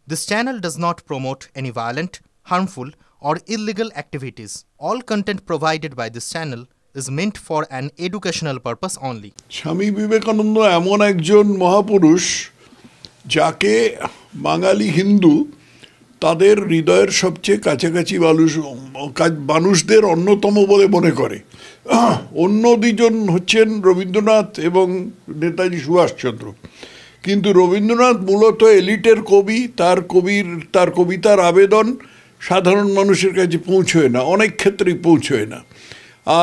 This channel does not promote any violent, harmful, or illegal activities. All content provided by this channel is meant for an educational purpose only. Swami Vivekananda এমন একজন মহাপুরুষ যাকে বাঙালি হিন্দু তাদের হৃদয়ের সবচেয়ে কাছাকাছি মানুষদের অন্যতম বলে মনে করে। অন্য দুজন হচ্ছেন রবীন্দ্রনাথ এবং নেতাজি সুভাষচন্দ্র। কিন্তু রবীন্দ্রনাথ মূলত এলিটের কবি, তার কবিতার আবেদন সাধারণ মানুষের কাছে পৌঁছয় না, অনেক ক্ষেত্রেই পৌঁছয় না।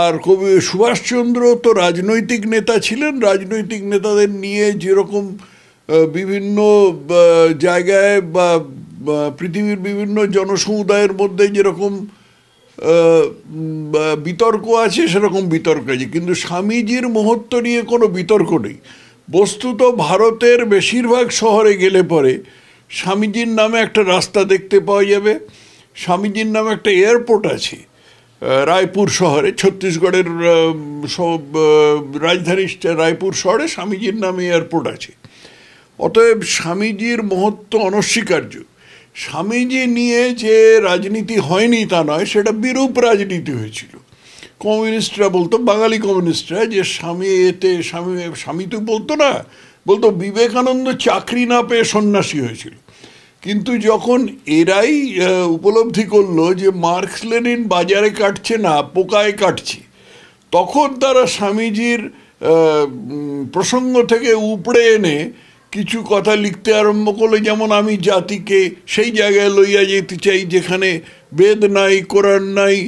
আর কবি সুভাষচন্দ্র তো রাজনৈতিক নেতা ছিলেন, রাজনৈতিক নেতাদের নিয়ে যেরকম বিভিন্ন জায়গায় বা পৃথিবীর বিভিন্ন জনসমুদায়ের মধ্যে যেরকম বিতর্ক আছে সেরকম বিতর্ক আছে, কিন্তু স্বামীজির মহত্ব নিয়ে কোনো বিতর্ক নেই। বস্তুত ভারতের বেশিরভাগ শহরে গেলে পরে স্বামীজির নামে একটা রাস্তা দেখতে পাওয়া যাবে, স্বামীজির নামে একটা এয়ারপোর্ট আছে রায়পুর শহরে, ছত্তিশগড়ের রাজধানী রায়পুর শহরে স্বামীজির নামে এয়ারপোর্ট আছে। অতএব স্বামীজির মহত্ব অনস্বীকার্য। স্বামীজি নিয়ে যে রাজনীতি হয়নি তা নয়, সেটা বিরূপ রাজনীতি হয়েছিল। কমিউনিস্টরা বলতো, বাঙালি কমিউনিস্টরা, যে স্বামী তো বলতো না, বলতো বিবেকানন্দ চাকরি না পেয়ে সন্ন্যাসী হয়েছিল। কিন্তু যখন এরাই উপলব্ধি করলো যে মার্কস লেনিন বাজারে কাটছে না, পোকায় কাটছে, তখন তারা স্বামীজির প্রসঙ্গ থেকে উপড়ে এনে কিছু কথা লিখতে আরম্ভ করলো। যেমন, আমি জাতিকে সেই জায়গায় লইয়া যেতে চাই যেখানে বেদ নাই, কোরআন নাই,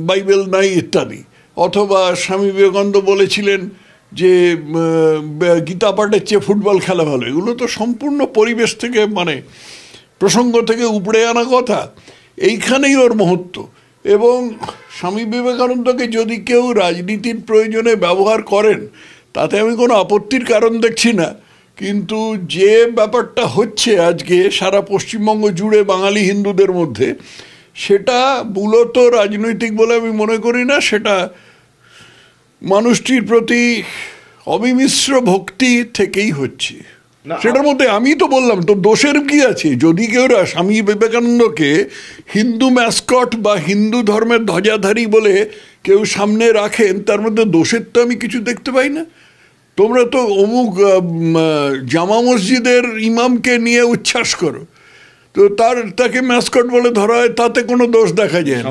বাইবেল নাই ইত্যাদি। অথবা স্বামী বিবেকানন্দ বলেছিলেন যে গীতা পাঠের চেয়ে ফুটবল খেলা ভালো। এগুলো তো সম্পূর্ণ পরিবেশ থেকে, মানে প্রসঙ্গ থেকে উপড়ে আনা কথা। এইখানেই ওর মহত্ব। এবং স্বামী বিবেকানন্দকে যদি কেউ রাজনীতির প্রয়োজনে ব্যবহার করেন তাতে আমি কোনো আপত্তির কারণ দেখছি না। কিন্তু যে ব্যাপারটা হচ্ছে আজকে সারা পশ্চিমবঙ্গ জুড়ে বাঙালি হিন্দুদের মধ্যে, সেটা মূলত রাজনৈতিক বলে আমি মনে করি না। সেটা মানুষটির প্রতি অবিমিশ্র ভক্তি থেকেই হচ্ছে। সেটার মধ্যে আমি তো বললাম, তো দোষের কি আছে? যদি কেউ স্বামী বিবেকানন্দকে হিন্দু ম্যাসকট বা হিন্দু ধর্মের ধ্বজাধারী বলে কেউ সামনে রাখেন, তার মধ্যে দোষের তো আমি কিছু দেখতে পাই না। তোমরা তো অমুক জামা মসজিদের ইমামকে নিয়ে উচ্ছ্বাস করো, তো তাকে ম্যাসকট বলে ধরা হয়, তাতে কোনো দোষ দেখা যায় না।